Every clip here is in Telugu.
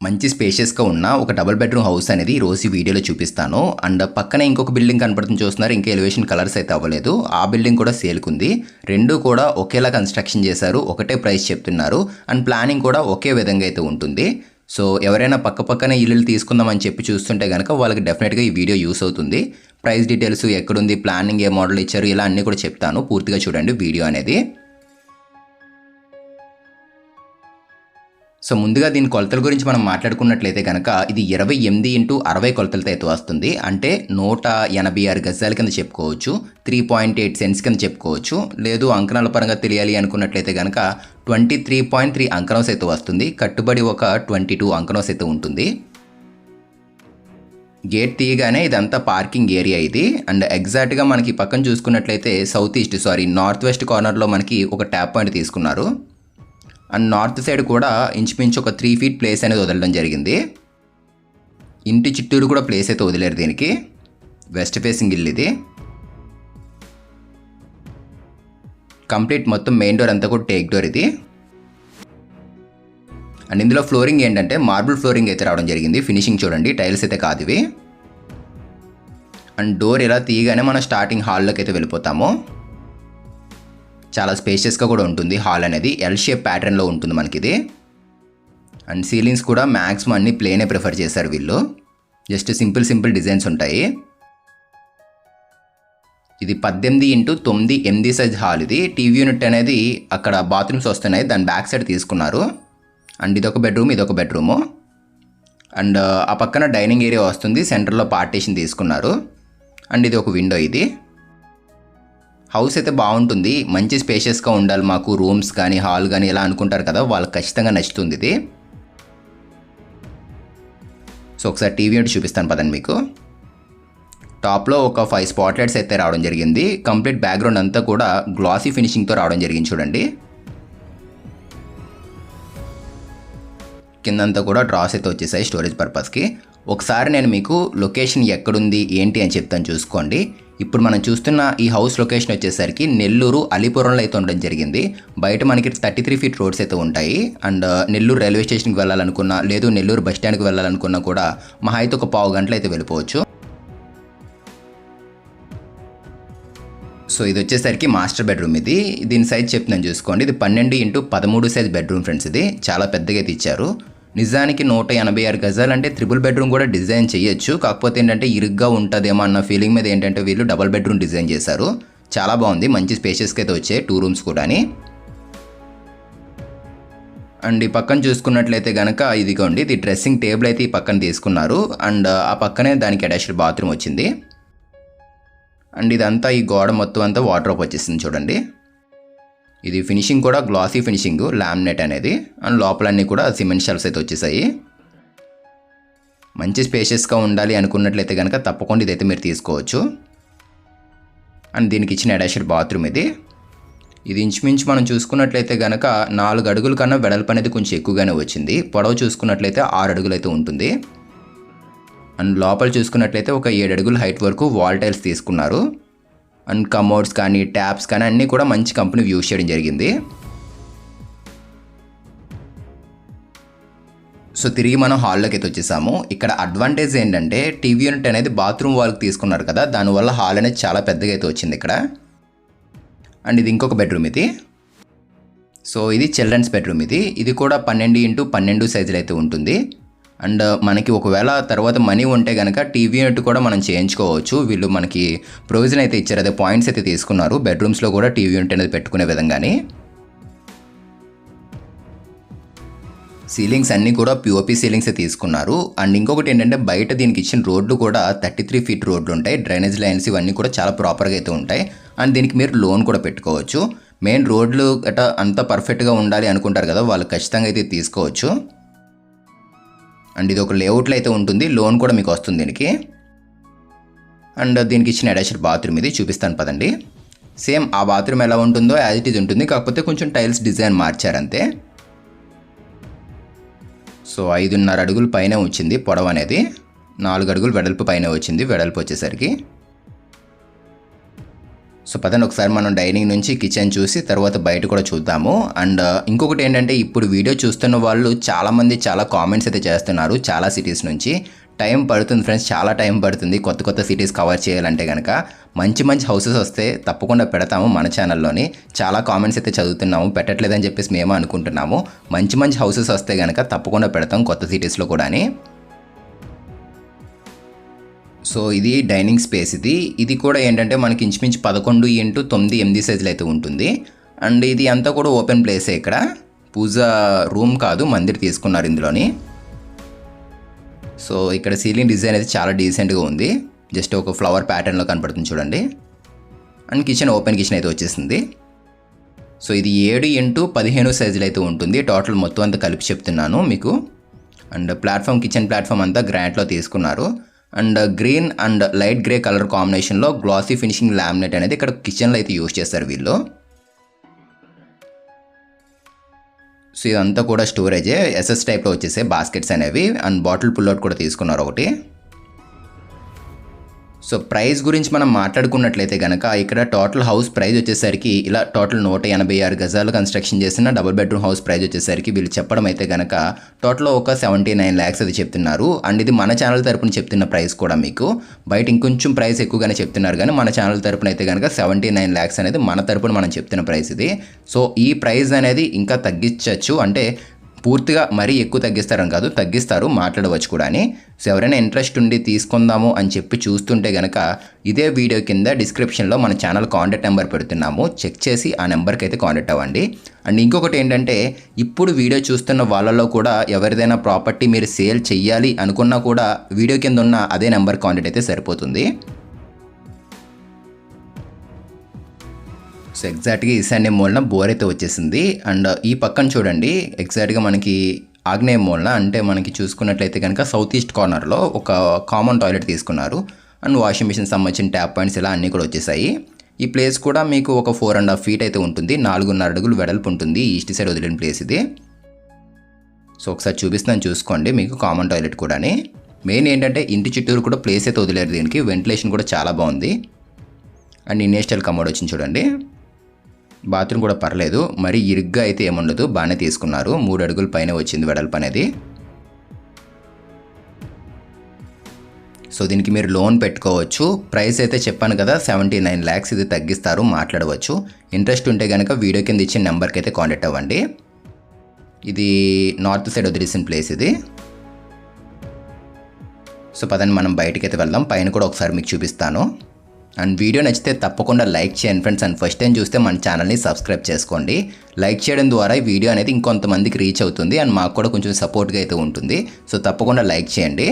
మంచి స్పేషియస్‌గా ఉన్న ఒక డబుల్ బెడ్‌రూమ్ హౌస్ అనేది ఈరోజు ఈ వీడియోలో చూపిస్తాను. అండ్ పక్కనే ఇంకొక బిల్డింగ్ కనపడుతుంది చూస్తున్నారు. ఇంకా ఎలివేషన్ కలర్స్ అయితే అవ్వలేదు. ఆ బిల్డింగ్ కూడా సేల్‌కుంది. 2 కూడా ఒకేలా కన్‌స్ట్రక్షన్ చేశారు. ఒకటే ప్రైస్ చెప్తున్నారు. అండ్ ప్లానింగ్ కూడా ఒకే విధంగా అయితే ఉంటుంది. సో ఎవరైనా పక్కనే ఇల్లులు తీసుకుందామని చెప్పి చూస్తుంటే గనక వాళ్ళకి డెఫినెట్‌గా ఈ వీడియో యూస్ అవుతుంది. ప్రైస్ డీటెయిల్స్ ఎక్కడుంది, ప్లానింగ్ ఏ మోడల్ ఇచ్చారు ఇలా అన్నీ కూడా చెప్తాను. పూర్తిగా చూడండి వీడియో అనేది. సో ముందుగా దీని కొలతల గురించి మనం మాట్లాడుకున్నట్లయితే కనుక ఇది 28x60 కొలతలతో అయితే వస్తుంది. అంటే 186 గజాల కింద చెప్పుకోవచ్చు. 3.8 సెంట్స్ కింద చెప్పుకోవచ్చు. లేదు అంకణాల పరంగా తెలియాలి అనుకున్నట్లయితే కనుక 23.3 అంకణాస్ అయితే వస్తుంది. కట్టుబడి ఒక 22 అంకణాస్ అయితే ఉంటుంది. గేట్ తీయగానే ఇదంతా పార్కింగ్ ఏరియా ఇది. అండ్ ఎగ్జాక్ట్గా మనకి పక్కన చూసుకున్నట్లయితే నార్త్ వెస్ట్ కార్నర్లో మనకి ఒక ట్యాప్ పాయింట్ తీసుకున్నారు. అండ్ నార్త్ సైడ్ కూడా ఇంచుమించు ఒక 3 ఫీట్ ప్లేస్ అనేది వదలడం జరిగింది. ఇంటి చుట్టూరు కూడా ప్లేస్ అయితే వదిలేరు దీనికి. వెస్ట్ ఫేసింగ్ ఇల్లు ఇది. కంప్లీట్ మొత్తం మెయిన్ డోర్ అంతా కూడా టేక్ డోర్ ఇది. అండ్ ఇందులో ఫ్లోరింగ్ ఏంటంటే మార్బుల్ ఫ్లోరింగ్ అయితే రావడం జరిగింది. ఫినిషింగ్ చూడండి, టైల్స్ అయితే కాదు ఇవి. అండ్ డోర్ ఇలా తీయగానే మనం స్టార్టింగ్ హాల్లోకి అయితే వెళ్ళిపోతాము. చాలా స్పేషియస్గా కూడా ఉంటుంది. హాల్ అనేది ఎల్ షేప్ ప్యాటర్న్లో ఉంటుంది మనకి ఇది. అండ్ సీలింగ్స్ కూడా మ్యాక్సిమం అన్ని ప్లేనే ప్రిఫర్ చేశారు వీళ్ళు. జస్ట్ సింపుల్ డిజైన్స్ ఉంటాయి. ఇది 18x9 సైజ్ హాల్ ఇది. టీవీ యూనిట్ అనేది అక్కడ బాత్రూమ్స్ వస్తున్నాయి, దాని బ్యాక్ సైడ్ తీసుకున్నారు. అండ్ ఇదొక బెడ్రూమ్, ఇదొక బెడ్రూము. అండ్ ఆ పక్కన డైనింగ్ ఏరియా వస్తుంది. సెంటర్లో పార్టీషన్ తీసుకున్నారు. అండ్ ఇది ఒక విండో ఇది. హౌస్ అయితే బాగుంటుంది. మంచి స్పేషియస్గా ఉండాలి మాకు, రూమ్స్ కానీ హాల్ కానీ ఇలా అనుకుంటారు కదా, వాళ్ళకి ఖచ్చితంగా నచ్చుతుంది ఇది. సో ఒకసారి టీవీ యూనిట్ చూపిస్తాను పదండి మీకు. టాప్లో ఒక 5 స్పాట్ లైట్స్ అయితే రావడం జరిగింది. కంప్లీట్ బ్యాక్గ్రౌండ్ అంతా కూడా గ్లాసీ ఫినిషింగ్తో రావడం జరిగింది చూడండి. కిందంతా కూడా డ్రాస్ అయితే వచ్చేసాయి స్టోరేజ్ పర్పస్కి. ఒకసారి నేను మీకు లొకేషన్ ఎక్కడుంది ఏంటి అని చెప్తాను చూసుకోండి. ఇప్పుడు మనం చూస్తున్న ఈ హౌస్ లొకేషన్ వచ్చేసరికి నెల్లూరు అలీపురంలో అయితే ఉండడం జరిగింది. బయట మనకి 33 ఫీట్ రోడ్స్ అయితే ఉంటాయి. అండ్ నెల్లూరు రైల్వే స్టేషన్కి వెళ్ళాలనుకున్నా, లేదు నెల్లూరు బస్ స్టాండ్కి వెళ్ళాలనుకున్నా కూడా మహా అయితే ఒక పావు గంటలు అయితే వెళ్ళిపోవచ్చు. సో ఇది వచ్చేసరికి మాస్టర్ బెడ్రూమ్ ఇది. దీని సైజ్ చెప్తున్నాను చూసుకోండి. ఇది 12x13 సైజ్ బెడ్రూమ్ ఫ్రెండ్స్. ఇది చాలా పెద్దగా అయితే ఇచ్చారు. నిజానికి 186 గజాలు అంటే ట్రిపుల్ బెడ్రూమ్ కూడా డిజైన్ చేయొచ్చు. కాకపోతే ఏంటంటే ఇరుగ్గా ఉంటుందేమో అన్న ఫీలింగ్ మీద ఏంటంటే వీళ్ళు డబుల్ బెడ్రూమ్ డిజైన్ చేశారు. చాలా బాగుంది. మంచి స్పేషియస్కి అయితే వచ్చాయి 2 రూమ్స్ కూడాని. అండ్ ఈ పక్కన చూసుకున్నట్లయితే కనుక ఇదిగోండి, ఇది డ్రెస్సింగ్ టేబుల్ అయితే ఈ పక్కన తీసుకున్నారు. అండ్ ఆ పక్కనే దానికి అటాచ్డ్ బాత్రూమ్ వచ్చింది. అండ్ ఇదంతా ఈ గోడ మొత్తం అంతా వార్డ్రోబ్ వచ్చేసింది చూడండి. ఇది ఫినిషింగ్ కూడా గ్లాసీ ఫినిషింగ్, లామినేట్ అనేది. అండ్ లోపలన్నీ కూడా సిమెంట్ షెల్ఫ్స్ అయితే వచ్చేసాయి. మంచి స్పేషియస్గా ఉండాలి అనుకున్నట్లయితే కనుక తప్పకుండా ఇదైతే మీరు తీసుకోవచ్చు. అండ్ దీనికి ఇచ్చిన అటాచ్డ్ బాత్రూమ్ ఇది. ఇది ఇంచుమించు మనం చూసుకున్నట్లయితే కనుక 4 అడుగుల కన్నా వెడల్పు అనేది కొంచెం ఎక్కువగానే వచ్చింది. పొడవు చూసుకున్నట్లయితే 6 అడుగులు అయితే ఉంటుంది. అండ్ లోపల చూసుకున్నట్లయితే ఒక 7 అడుగుల హైట్ వరకు వాల్ టైల్స్ తీసుకున్నారు. అండ్ కమోడ్స్ కానీ ట్యాప్స్ కానీ అన్నీ కూడా మంచి కంపెనీ యూజ్ చేయడం జరిగింది. సో తిరిగి మనం హాల్లోకి అయితే వచ్చేసాము. ఇక్కడ అడ్వాంటేజ్ ఏంటంటే టీవీ యూనిట్ అనేది బాత్రూమ్ వాళ్ళకి తీసుకున్నారు కదా, దానివల్ల హాల్ అనేది చాలా పెద్దగా అయితే వచ్చింది ఇక్కడ. అండ్ ఇది ఇంకొక బెడ్రూమ్ ఇది. సో ఇది చిల్డ్రన్స్ బెడ్రూమ్ ఇది. ఇది కూడా 12x12 సైజులు అయితే ఉంటుంది. అండ్ మనకి ఒకవేళ తర్వాత మనీ ఉంటే కనుక టీవీ యూనిట్ కూడా మనం చేయించుకోవచ్చు. వీళ్ళు మనకి ప్రొవిజన్ అయితే ఇచ్చారు, అదే పాయింట్స్ అయితే తీసుకున్నారు. బెడ్రూమ్స్లో కూడా టీవీ యూనిట్ అనేది పెట్టుకునే విధంగానే. సీలింగ్స్ అన్నీ కూడా పిఓపి సీలింగ్స్ తీసుకున్నారు. అండ్ ఇంకొకటి ఏంటంటే బయట దీనికి ఇచ్చిన రోడ్లు కూడా 33 ఫీట్ రోడ్లు ఉంటాయి. డ్రైనేజ్ లైన్స్ ఇవన్నీ కూడా చాలా ప్రాపర్గా అయితే ఉంటాయి. అండ్ దీనికి మీరు లోన్ కూడా పెట్టుకోవచ్చు. మెయిన్ రోడ్లు గట్రా అంతా పర్ఫెక్ట్గా ఉండాలి అనుకుంటారు కదా, వాళ్ళు ఖచ్చితంగా అయితే తీసుకోవచ్చు. అండ్ ఇది ఒక లేఅవుట్లో అయితే ఉంటుంది. లోన్ కూడా మీకు వస్తుంది దీనికి. అండ్ దీనికి ఇచ్చిన అటాచ్డ్ బాత్రూమ్ ఇది చూపిస్తాను పదండి. సేమ్ ఆ బాత్రూమ్ ఎలా ఉంటుందో యాజ్ ఇట్ ఈజ్ ఉంటుంది, కాకపోతే కొంచెం టైల్స్ డిజైన్ మార్చారు అంతే. సో 5.5 అడుగులు పైనే వచ్చింది పొడవు అనేది. 4 అడుగులు వెడల్పు పైన వచ్చింది. వెడల్పు వచ్చేసరికి సో పదండి ఒకసారి మనం డైనింగ్ నుంచి కిచెన్ చూసి తర్వాత బయట కూడా చూద్దాము. అండ్ ఇంకొకటి ఏంటంటే ఇప్పుడు వీడియో చూస్తున్న వాళ్ళు చాలామంది చాలా కామెంట్స్ అయితే చేస్తున్నారు చాలా సిటీస్ నుంచి. టైం పడుతుంది ఫ్రెండ్స్, చాలా టైం పడుతుంది కొత్త కొత్త సిటీస్ కవర్ చేయాలంటే కనుక. మంచి మంచి హౌసెస్ వస్తే తప్పకుండా పెడతాము మన ఛానల్లోని. చాలా కామెంట్స్ అయితే చదువుతున్నాము, పెట్టట్లేదని చెప్పేసి మేము అనుకుంటున్నాము. మంచి మంచి హౌసెస్ వస్తే కనుక తప్పకుండా పెడతాం కొత్త సిటీస్లో కూడా. సో ఇది డైనింగ్ స్పేస్. ఇది కూడా ఏంటంటే మనకి ఇంచుమించు 11x9 సైజులు అయితే ఉంటుంది. అండ్ ఇది అంతా కూడా ఓపెన్ ప్లేసే. ఇక్కడ పూజ రూమ్ కాదు, మందిర్ తీసుకున్నారు ఇందులోని. సో ఇక్కడ సీలింగ్ డిజైన్ అయితే చాలా డీసెంట్గా ఉంది, జస్ట్ ఒక ఫ్లవర్ ప్యాటర్న్లో కనపడుతుంది చూడండి. అండ్ కిచెన్ ఓపెన్ కిచెన్ అయితే వచ్చేసింది. సో ఇది 7x15 సైజులు అయితే ఉంటుంది. టోటల్ మొత్తం అంతా కలిపి చెప్తున్నాను మీకు. అండ్ ప్లాట్ఫామ్, కిచెన్ ప్లాట్ఫామ్ అంతా గ్రానైట్లో తీసుకున్నారు. And green and light grey colour కాంబినేషన్లో గ్లాసీ ఫినిషింగ్ లామినేట్ అనేది ఇక్కడ కిచెన్లో అయితే యూజ్ చేస్తారు వీళ్ళు. సో ఇదంతా కూడా స్టోరేజే, ఎస్ఎస్ టైప్లో వచ్చేసే బాస్కెట్స్ అనేవి. అండ్ బాటిల్ పుల్అవుట్ కూడా తీసుకున్నారు ఒకటి. సో ప్రైస్ గురించి మనం మాట్లాడుకున్నట్లయితే కనుక ఇక్కడ టోటల్ హౌస్ ప్రైస్ వచ్చేసరికి ఇలా టోటల్ 186 గజాలు కన్స్ట్రక్షన్ చేసిన డబుల్ బెడ్రూమ్ హౌస్ ప్రైస్ వచ్చేసరికి వీళ్ళు చెప్పడం అయితే కనుక టోటల్ ఒక 79 lakhs అది చెప్తున్నారు. అండ్ ఇది మన ఛానల్ తరపున చెప్తున్న ప్రైస్ కూడా. మీకు బయట ఇంకొంచెం ప్రైస్ ఎక్కువగానే చెప్తున్నారు, కానీ మన ఛానల్ తరపున అయితే కనుక 79 lakhs అనేది మన తరపున మనం చెప్తున్న ప్రైస్ ఇది. సో ఈ ప్రైస్ అనేది ఇంకా తగ్గించవచ్చు, అంటే పూర్తిగా మరీ ఎక్కువ తగ్గిస్తారని కాదు, తగ్గిస్తారు, మాట్లాడవచ్చు కూడా. సో ఎవరైనా ఇంట్రెస్ట్ ఉండి తీసుకుందాము అని చెప్పి చూస్తుంటే కనుక ఇదే వీడియో కింద డిస్క్రిప్షన్లో మన ఛానల్ కాంటాక్ట్ నెంబర్ పెడుతున్నాము, చెక్ చేసి ఆ నెంబర్కి అయితే కాంటాక్ట్ అవ్వండి. అండ్ ఇంకొకటి ఏంటంటే ఇప్పుడు వీడియో చూస్తున్న వాళ్ళలో కూడా ఎవరిదైనా ప్రాపర్టీ మీరు సేల్ చెయ్యాలి అనుకున్నా కూడా వీడియో కింద ఉన్న అదే నెంబర్ కాంటాక్ట్ అయితే సరిపోతుంది. సో ఎగ్జాక్ట్గా ఈశాన్య మూలన బోర్ అయితే వచ్చేసింది. అండ్ ఈ పక్కన చూడండి, ఎగ్జాక్ట్గా మనకి ఆగ్నేయ మూలన, అంటే మనకి చూసుకున్నట్లయితే కనుక సౌత్ ఈస్ట్ కార్నర్లో ఒక కామన్ టాయిలెట్ తీసుకున్నారు. అండ్ వాషింగ్ మిషన్ సంబంధించిన ట్యాప్ పాయింట్స్ ఇలా అన్నీ కూడా వచ్చేసాయి. ఈ ప్లేస్ కూడా మీకు ఒక 4.5 feet అయితే ఉంటుంది, 4.5 అడుగులు వెడల్పు ఉంటుంది. ఈస్ట్ సైడ్ వదిలిన ప్లేస్ ఇది. సో ఒకసారి చూపిస్తున్నాను చూసుకోండి మీకు కామన్ టాయిలెట్ కూడా. మెయిన్ ఏంటంటే ఇంటి చుట్టూరు కూడా ప్లేస్ అయితే వదిలేరు దీనికి, వెంటిలేషన్ కూడా చాలా బాగుంది. అండ్ ఇండియన్ స్టైల్ కమోడ్ వచ్చింది చూడండి. బాత్రూమ్ కూడా పర్లేదు, మరీ ఇరుగ్గా అయితే ఏముండదు, బాగానే తీసుకున్నారు. 3 అడుగుల పైన వచ్చింది వెడల్పు అనేది. సో దీనికి మీరు లోన్ పెట్టుకోవచ్చు. ప్రైస్ అయితే చెప్పాను కదా 79 lakhs, ఇది తగ్గిస్తారు, మాట్లాడవచ్చు. ఇంట్రెస్ట్ ఉంటే కనుక వీడియో కింద ఇచ్చిన నెంబర్కి అయితే కాంటాక్ట్ అవ్వండి. ఇది నార్త్ సైడ్ వదిలేసిన ప్లేస్ ఇది. సో పదండి మనం బయటికి అయితే వెళ్దాం, పైన కూడా ఒకసారి మీకు చూపిస్తాను. అండ్ వీడియో నచ్చితే తప్పకుండా లైక్ చేయండి ఫ్రెండ్స్. అండ్ ఫస్ట్ టైం చూస్తే మన ఛానల్ని సబ్స్క్రైబ్ చేసుకోండి. లైక్ చేయడం ద్వారా ఈ వీడియో అనేది ఇంకొంతమందికి రీచ్ అవుతుంది, అండ్ మాకు కూడా కొంచెం సపోర్ట్గా అయితే ఉంటుంది. సో తప్పకుండా లైక్ చేయండి.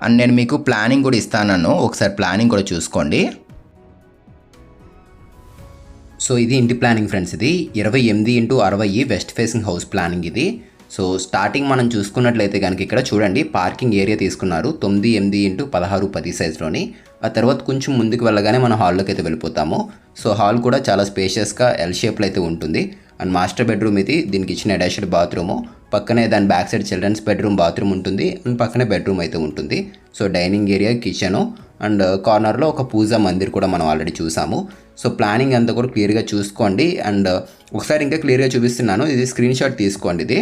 అండ్ నేను మీకు ప్లానింగ్ కూడా ఇస్తాను, ఒకసారి ప్లానింగ్ కూడా చూసుకోండి. సో ఇది ఇంటి ప్లానింగ్ ఫ్రెండ్స్. ఇది 28x60 west facing house planning ఇది. సో స్టార్టింగ్ మనం చూసుకున్నట్లయితే కనుక ఇక్కడ చూడండి పార్కింగ్ ఏరియా తీసుకున్నారు 9x16 సైజులోని. ఆ తర్వాత కొంచెం ముందుకు వెళ్ళగానే మనం హాల్లోకి అయితే వెళ్ళిపోతాము. సో హాల్ కూడా చాలా స్పేషియస్గా ఎల్ షేప్లో అయితే ఉంటుంది. అండ్ మాస్టర్ బెడ్రూమ్ ఇది, దీనికి ఇచ్చిన అటాచ్డ్ బాత్రూము, పక్కనే దాని back side children's bedroom bathroom ఉంటుంది, అండ్ పక్కనే బెడ్రూమ్ అయితే ఉంటుంది. So dining area, kitchen, and కార్నర్లో ఒక పూజా మందిర్ కూడా మనం ఆల్రెడీ చూసాము. సో ప్లానింగ్ అంతా కూడా క్లియర్గా చూసుకోండి. అండ్ ఒకసారి ఇంకా క్లియర్గా చూపిస్తున్నాను, ఇది స్క్రీన్ షాట్ తీసుకోండి ఇది.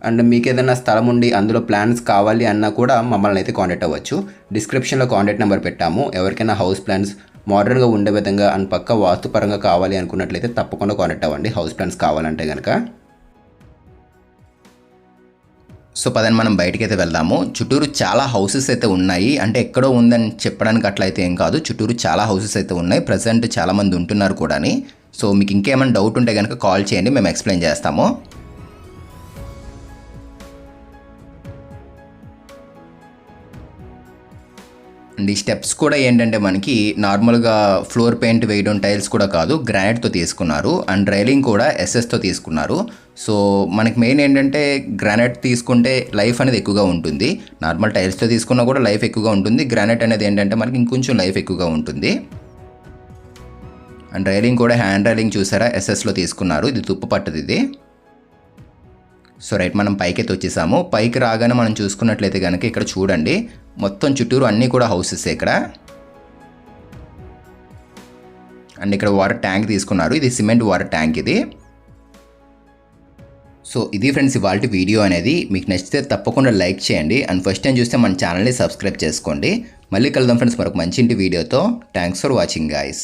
అండ్ మీకు ఏదైనా స్థలం ఉండి అందులో ప్లాన్స్ కావాలి అన్నా కూడా మమ్మల్ని అయితే కాంటాక్ట్ అవ్వచ్చు. డిస్క్రిప్షన్లో కాంటాక్ట్ నెంబర్ పెట్టాము. ఎవరికైనా హౌస్ ప్లాన్స్ మోడర్న్గా ఉండే విధంగా అండ్ పక్క వాస్తుపరంగా కావాలి అనుకున్నట్లయితే తప్పకుండా కాంటాక్ట్ అవ్వండి హౌస్ ప్లాన్స్ కావాలంటే కనుక. సో పదని మనం బయటికి అయితే వెళ్దాము. చుట్టూరు చాలా హౌసెస్ అయితే ఉన్నాయి, అంటే ఎక్కడో ఉందని చెప్పడానికి అట్లా అయితే ఏం కాదు, చుట్టూరు చాలా హౌసెస్ అయితే ఉన్నాయి. ప్రజెంట్ చాలామంది ఉంటున్నారు కూడా. సో మీకు ఇంకేమైనా డౌట్ ఉంటే కనుక కాల్ చేయండి, మేము ఎక్స్ప్లెయిన్ చేస్తాము. అండ్ ఈ స్టెప్స్ కూడా ఏంటంటే మనకి నార్మల్గా ఫ్లోర్ పెయింట్ వేయడం, టైల్స్ కూడా కాదు, గ్రానైట్తో తీసుకున్నారు. అండ్ రైలింగ్ కూడా ఎస్ఎస్తో తీసుకున్నారు. సో మనకి మెయిన్ ఏంటంటే గ్రానైట్ తీసుకుంటే లైఫ్ అనేది ఎక్కువగా ఉంటుంది. నార్మల్ టైల్స్తో తీసుకున్నా కూడా లైఫ్ ఎక్కువగా ఉంటుంది. గ్రానైట్ అనేది ఏంటంటే మనకి ఇంకొంచెం లైఫ్ ఎక్కువగా ఉంటుంది. అండ్ రైలింగ్ కూడా హ్యాండ్ రైలింగ్ చూసారా, ఎస్ఎస్లో తీసుకున్నారు. ఇది తుప్పు పట్టదు ఇది. సో రైట్, మనం పైకి వచ్చేసాము. పైకి రాగానే మనం చూసుకున్నట్లయితే కనుక ఇక్కడ చూడండి మొత్తం చుట్టూరు అన్నీ కూడా హౌసెస్ ఇక్కడ. అండ్ ఇక్కడ వాటర్ ట్యాంక్ తీసుకున్నారు, ఇది సిమెంట్ వాటర్ ట్యాంక్ ఇది. సో ఇది ఫ్రెండ్స్ ఇవాల్టి వీడియో అనేది. మీకు నచ్చితే తప్పకుండా లైక్ చేయండి అండ్ ఫస్ట్ టైం చూస్తే మన ఛానల్ని సబ్స్క్రైబ్ చేసుకోండి. మళ్ళీ కలుద్దాం ఫ్రెండ్స్ మరొక మంచి ఇంటి వీడియోతో. Thanks for watching guys.